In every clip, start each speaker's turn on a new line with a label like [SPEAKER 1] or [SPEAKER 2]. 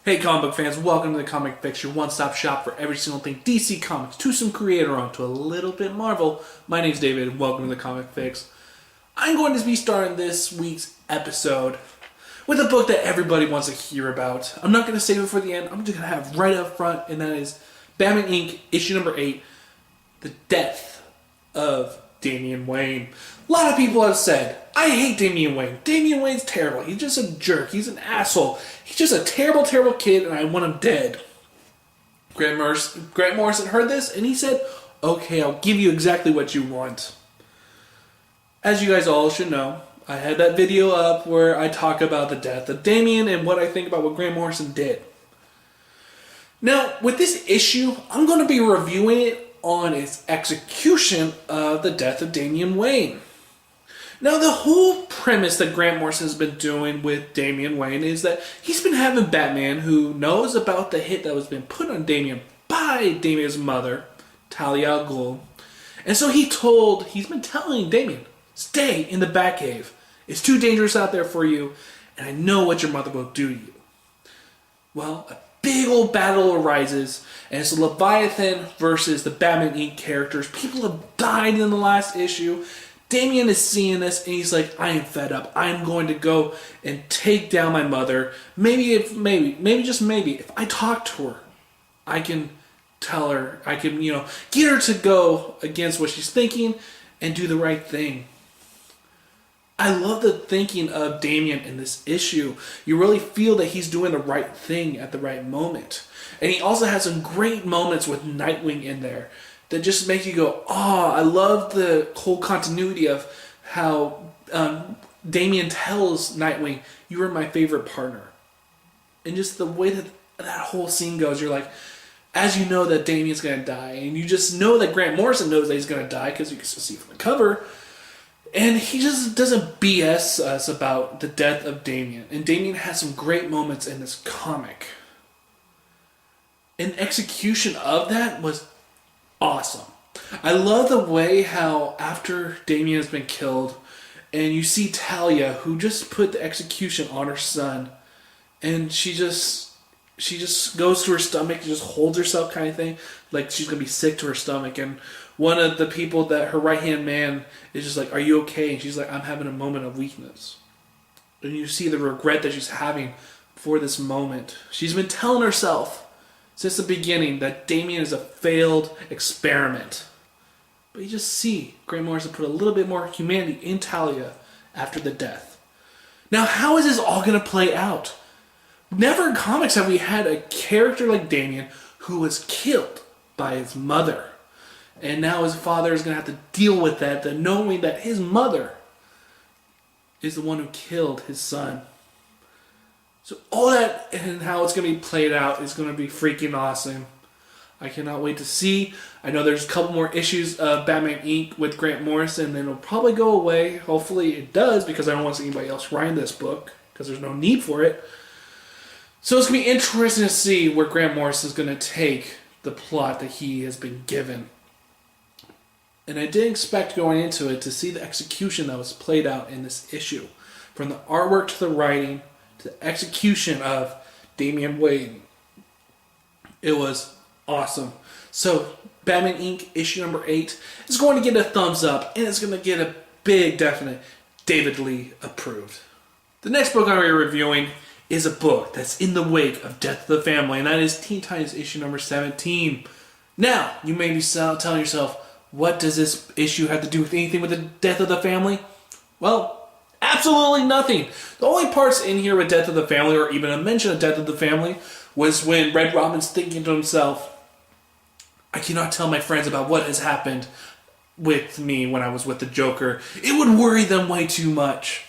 [SPEAKER 1] Hey comic book fans, welcome to the Comic Fix, your one-stop shop for every single thing DC Comics, to some creator on, to a little bit Marvel. My name's David, and welcome to the Comic Fix. I'm going to be starting this week's episode with a book that everybody wants to hear about. I'm not going to save it for the end, I'm just going to have right up front, and that is Batman Inc. issue number 8, The Death of Damian Wayne. A lot of people have said, I hate Damian Wayne. Damian Wayne's terrible. He's just a jerk. He's an asshole. He's just a terrible, terrible kid, and I want him dead. Grant Morrison heard this, and he said, okay, I'll give you exactly what you want. As you guys all should know, I had that video up where I talk about the death of Damian and what I think about what Grant Morrison did. Now, with this issue, I'm going to be reviewing it on its execution of the death of Damian Wayne. Now, the whole premise that Grant Morrison has been doing with Damian Wayne is that he's been having Batman, who knows about the hit that was being put on Damian by Damian's mother, Talia al Ghul. And so he's been telling Damian, stay in the Batcave. It's too dangerous out there for you, and I know what your mother will do to you. Well, a big old battle arises, and it's Leviathan versus the Batman Inc. characters. People have died in the last issue. Damian is seeing this, and he's like, I am fed up. I'm going to go and take down my mother. Maybe just maybe, if I talk to her, I can tell her, I can, get her to go against what she's thinking and do the right thing. I love the thinking of Damian in this issue. You really feel that he's doing the right thing at the right moment. And he also has some great moments with Nightwing in there that just makes you go, oh, I love the whole continuity of how Damian tells Nightwing, you are my favorite partner. And just the way that whole scene goes, you're like, as you know that Damian's going to die, and you just know that Grant Morrison knows that he's going to die because you can still see from the cover, and he just doesn't BS us about the death of Damian. And Damian has some great moments in this comic. And execution of that was awesome. I love the way how after Damian has been killed, and you see Talia, who just put the execution on her son, and she just goes to her stomach and just holds herself kind of thing, like she's going to be sick to her stomach. And one of the people, that her right-hand man, is just like, are you okay? And she's like, I'm having a moment of weakness. And you see the regret that she's having for this moment. She's been telling herself since the beginning that Damian is a failed experiment. But you just see Grant Morrison put a little bit more humanity in Talia after the death. Now, how is this all going to play out? Never in comics have we had a character like Damian who was killed by his mother. And now his father is going to have to deal with that, knowing that his mother is the one who killed his son. So all that and how it's going to be played out is going to be freaking awesome. I cannot wait to see. I know there's a couple more issues of Batman Inc. with Grant Morrison, then it'll probably go away. Hopefully it does, because I don't want to see anybody else writing this book, because there's no need for it. So it's going to be interesting to see where Grant Morrison is going to take the plot that he has been given. And I didn't expect going into it to see the execution that was played out in this issue. From the artwork to the writing, to the execution of Damian Wayne. It was awesome. So, Batman Inc. issue number 8 is going to get a thumbs up, and it's going to get a big, definite David Lee approved. The next book I'm going to be reviewing is a book that's in the wake of Death of the Family, and that is Teen Titans issue number 17. Now, you may be telling yourself, what does this issue have to do with anything with the Death of the Family? Well, absolutely nothing. The only parts in here with Death of the Family, or even a mention of Death of the Family, was when Red Robin's thinking to himself, I cannot tell my friends about what has happened with me when I was with the Joker. It would worry them way too much.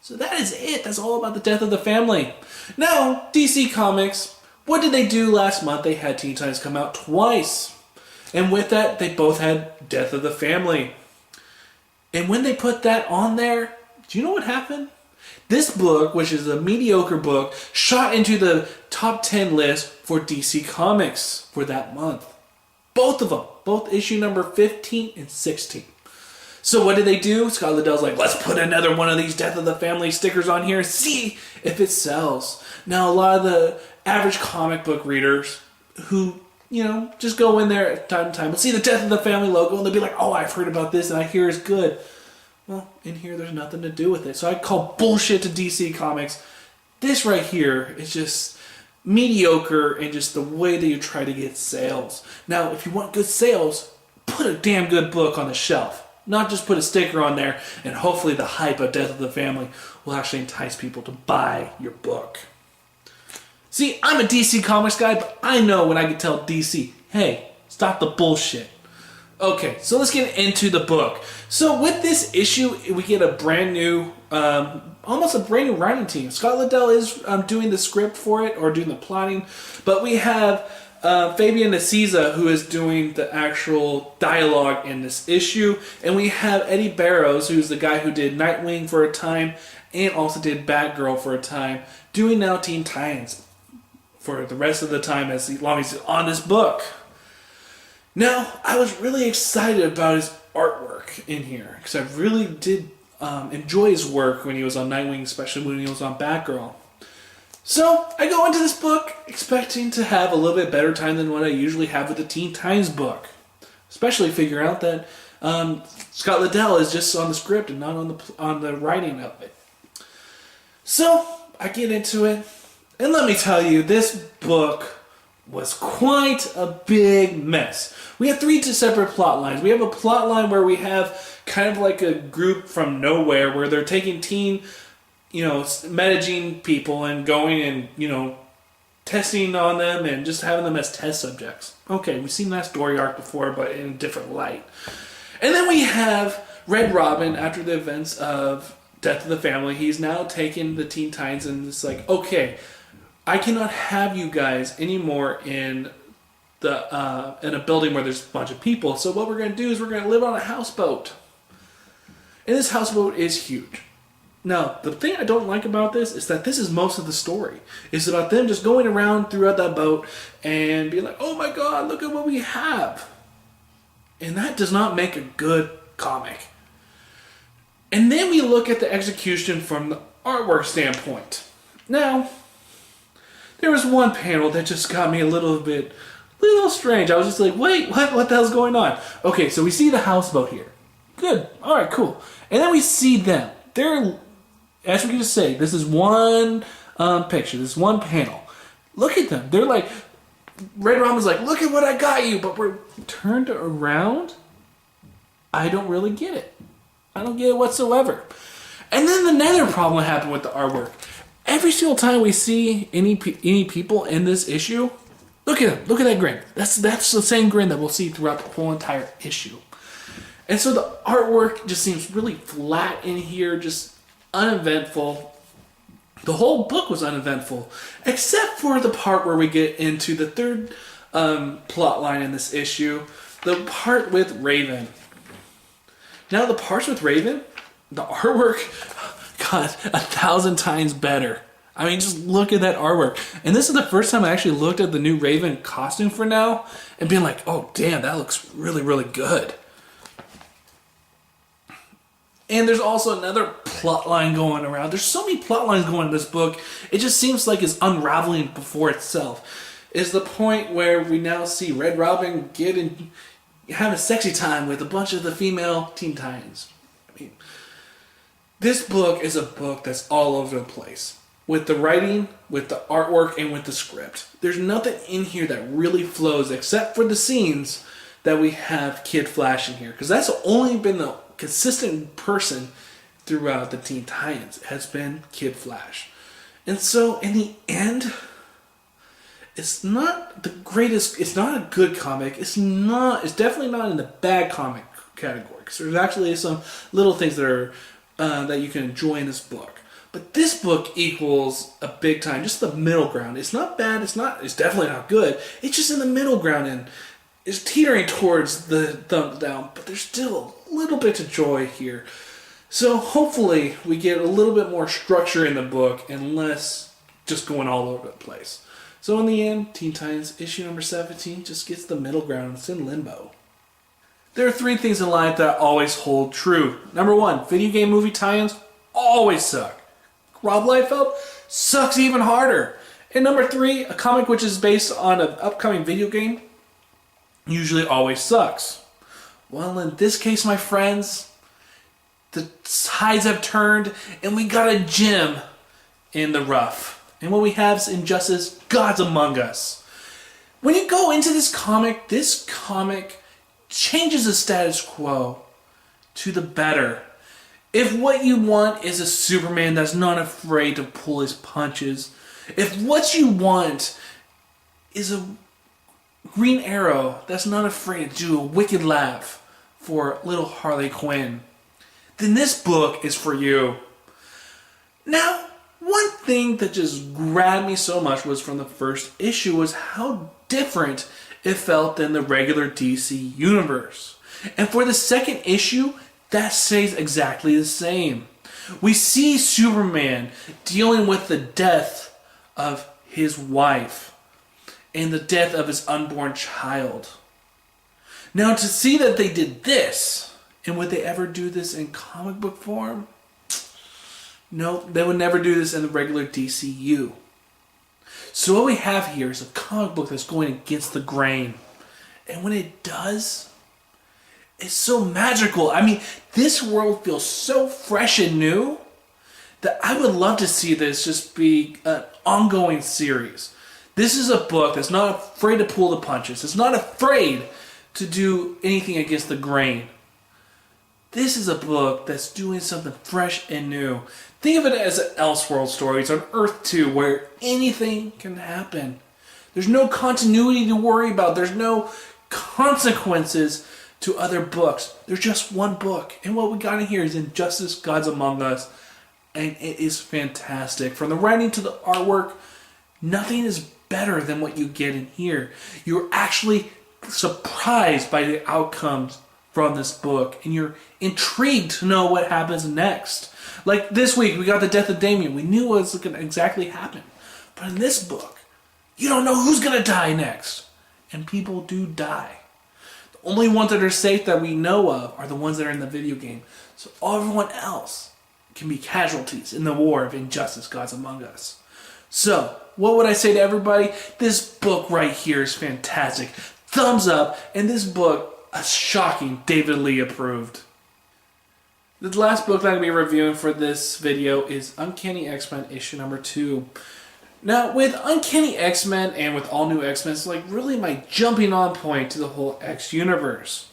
[SPEAKER 1] So that is it. That's all about the Death of the Family. Now, DC Comics, what did they do last month? They had Teen Titans come out twice. And with that, they both had Death of the Family. And when they put that on there, do you know what happened? This book, which is a mediocre book, shot into the top 10 list for DC Comics for that month. Both of them. Both issue number 15 and 16. So what did they do? Scott Liddell's like, let's put another one of these Death of the Family stickers on here and see if it sells. Now, a lot of the average comic book readers who, just go in there at time to time, will see the Death of the Family logo and they'll be like, oh, I've heard about this and I hear it's good. Well, in here there's nothing to do with it. So I call bullshit to DC Comics. This right here is just mediocre and just the way that you try to get sales. Now, if you want good sales, put a damn good book on the shelf. Not just put a sticker on there and hopefully the hype of Death of the Family will actually entice people to buy your book. See, I'm a DC Comics guy, but I know when I can tell DC, hey, stop the bullshit. Okay, so let's get into the book. So with this issue, we get a brand new, almost a brand new writing team. Scott Liddell is doing the script for it, or doing the plotting, but we have Fabian Nicieza, who is doing the actual dialogue in this issue, and we have Eddie Barrows, who's the guy who did Nightwing for a time, and also did Batgirl for a time, doing now Teen Titans for the rest of the time as long as he's on this book. Now, I was really excited about his artwork in here, because I really did enjoy his work when he was on Nightwing, especially when he was on Batgirl. So, I go into this book expecting to have a little bit better time than what I usually have with the Teen Titans book. Especially figure out that Scott Liddell is just on the script and not on the writing of it. So, I get into it, and let me tell you, this book was quite a big mess. We have 3 separate plot lines. We have a plot line where we have kind of like a group from nowhere where they're taking metagene people and going and, testing on them and just having them as test subjects. Okay, we've seen that story arc before, but in a different light. And then we have Red Robin, after the events of Death of the Family. He's now taken the Teen Titans and it's like, okay, I cannot have you guys anymore in a building where there's a bunch of people. So what we're going to do is we're going to live on a houseboat. And this houseboat is huge. Now, the thing I don't like about this is that this is most of the story. It's about them just going around throughout that boat and being like, oh my god, look at what we have. And that does not make a good comic. And then we look at the execution from the artwork standpoint. Now, there was one panel that just got me a little strange. I was just like, wait, what the hell's going on? Okay, so we see the houseboat here. Good. Alright, cool. And then we see them. They're, as we can just say, this is one picture. This is one panel. Look at them. They're like, Red Robin's like, look at what I got you. But we're turned around. I don't really get it. I don't get it whatsoever. And then another problem happened with the artwork. Every single time we see any people in this issue, look at them. Look at that grin. That's the same grin that we'll see throughout the whole entire issue. And so the artwork just seems really flat in here, just uneventful. The whole book was uneventful, except for the part where we get into the third plot line in this issue, the part with Raven. Now the parts with Raven, the artwork got 1,000 times better. I mean, just look at that artwork. And this is the first time I actually looked at the new Raven costume for now and being like, oh damn, that looks really, really good. And there's also another plot line going around. There's so many plot lines going in this book, it just seems like it's unraveling before itself. Is the point where we now see Red Robin have a sexy time with a bunch of the female Teen Titans. I mean, this book is a book that's all over the place. With the writing, with the artwork, and with the script. There's nothing in here that really flows except for the scenes that we have Kid Flash in here. Because that's only been the consistent person throughout the Teen Titans has been Kid Flash. And so in the end, it's not the greatest, it's not a good comic. It's definitely not in the bad comic category. Because there's actually some little things that are that you can enjoy in this book. But this book equals a big time, just the middle ground. It's not bad, it's definitely not good. It's just in the middle ground and it's teetering towards the thumbs down, but there's still a little bit of joy here. So hopefully we get a little bit more structure in the book and less just going all over the place. So in the end, Teen Titans issue number 17 just gets the middle ground. It's in limbo. There are 3 things in life that always hold true. Number 1, video game movie tie-ins always suck. Rob Liefeld sucks even harder. And number 3, a comic which is based on an upcoming video game usually always sucks. Well, in this case, my friends, the tides have turned and we got a gem in the rough. And what we have is Injustice Gods Among Us. When you go into this comic changes the status quo to the better. If what you want is a Superman that's not afraid to pull his punches, if what you want is a Green Arrow that's not afraid to do a wicked laugh for little Harley Quinn, then this book is for you. Now, one thing that just grabbed me so much was from the first issue was how different it felt than the regular DC universe. And for the second issue, that stays exactly the same. We see Superman dealing with the death of his wife and the death of his unborn child. Now, to see that they did this, and would they ever do this in comic book form? No, they would never do this in the regular DCU. So what we have here is a comic book that's going against the grain. And when it does, it's so magical. I mean, this world feels so fresh and new that I would love to see this just be an ongoing series. This is a book that's not afraid to pull the punches. It's not afraid to do anything against the grain. This is a book that's doing something fresh and new. Think of it as an Elseworld story. It's on Earth 2 where anything can happen. There's no continuity to worry about. There's no consequences to other books. There's just one book. And what we got in here is Injustice Gods Among Us. And it is fantastic. From the writing to the artwork, nothing is better than what you get in here. You're actually surprised by the outcomes from this book, and you're intrigued to know what happens next. Like this week, we got the Death of Damian. We knew what was going to exactly happen. But in this book, you don't know who's going to die next. And people do die. The only ones that are safe that we know of are the ones that are in the video game. So everyone else can be casualties in the war of Injustice Gods Among Us. So, what would I say to everybody? This book right here is fantastic. Thumbs up, and this book, a shocking David Lee approved. The last book that I'm going to be reviewing for this video is Uncanny X-Men issue number 2. Now, with Uncanny X-Men and with all new X-Men, it's like really my jumping on point to the whole X universe.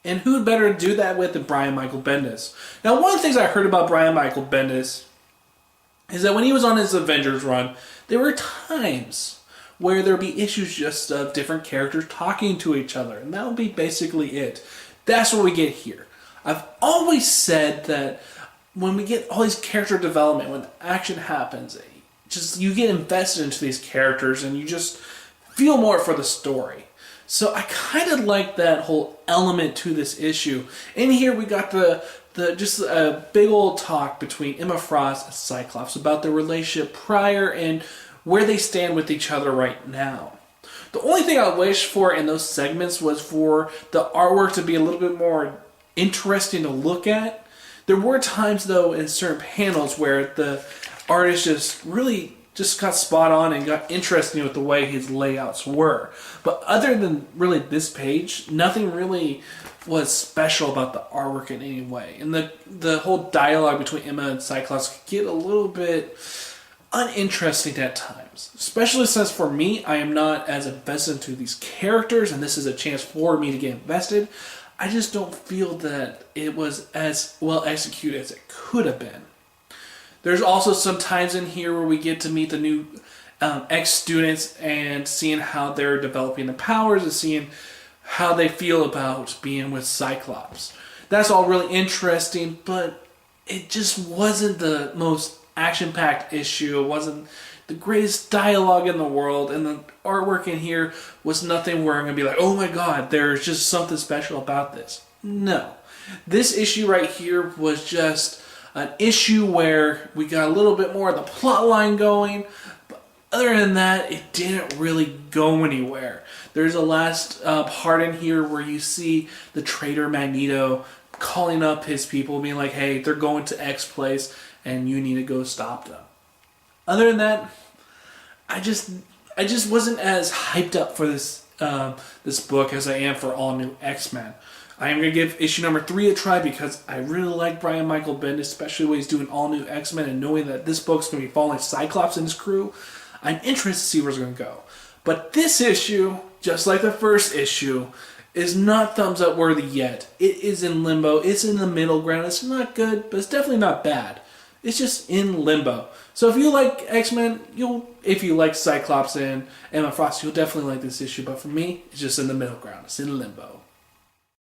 [SPEAKER 1] And who'd better do that with than Brian Michael Bendis? Now, one of the things I heard about Brian Michael Bendis is that when he was on his Avengers run, there were times where there would be issues just of different characters talking to each other. And that would be basically it. That's what we get here. I've always said that when we get all these character development, when action happens, just you get invested into these characters and you just feel more for the story. So I kind of like that whole element to this issue. In here we got just a big old talk between Emma Frost and Cyclops about their relationship prior and where they stand with each other right now. The only thing I wish for in those segments was for the artwork to be a little bit more interesting to look at. There were times though in certain panels where the artist just got spot on and got interesting with the way his layouts were. But other than really this page, nothing really was special about the artwork in any way. And the whole dialogue between Emma and Cyclops could get a little bit uninteresting at times. Especially since for me, I am not as invested into these characters and this is a chance for me to get invested. I just don't feel that it was as well executed as it could have been. There's also some times in here where we get to meet the new ex-students and seeing how they're developing the powers and seeing how they feel about being with Cyclops. That's all really interesting, but it just wasn't the most action-packed issue. It wasn't the greatest dialogue in the world, and the artwork in here was nothing where I'm going to be like, oh my god, there's just something special about this. No. This issue right here was just an issue where we got a little bit more of the plot line going, but other than that, it didn't really go anywhere. There's a last part in here where you see the traitor Magneto calling up his people, being like, hey, they're going to X place, and you need to go stop them. Other than that, I just wasn't as hyped up for this book as I am for All New X-Men. I am going to give issue number 3 a try because I really like Brian Michael Bendis, especially when he's doing All New X-Men, and knowing that this book's going to be following Cyclops and his crew, I'm interested to see where it's going to go. But this issue, just like the first issue, is not thumbs up worthy yet. It is in limbo. It's in the middle ground. It's not good, but it's definitely not bad. It's just in limbo. So if you like X-Men, if you like Cyclops and Emma Frost, you'll definitely like this issue. But for me, it's just in the middle ground. It's in limbo.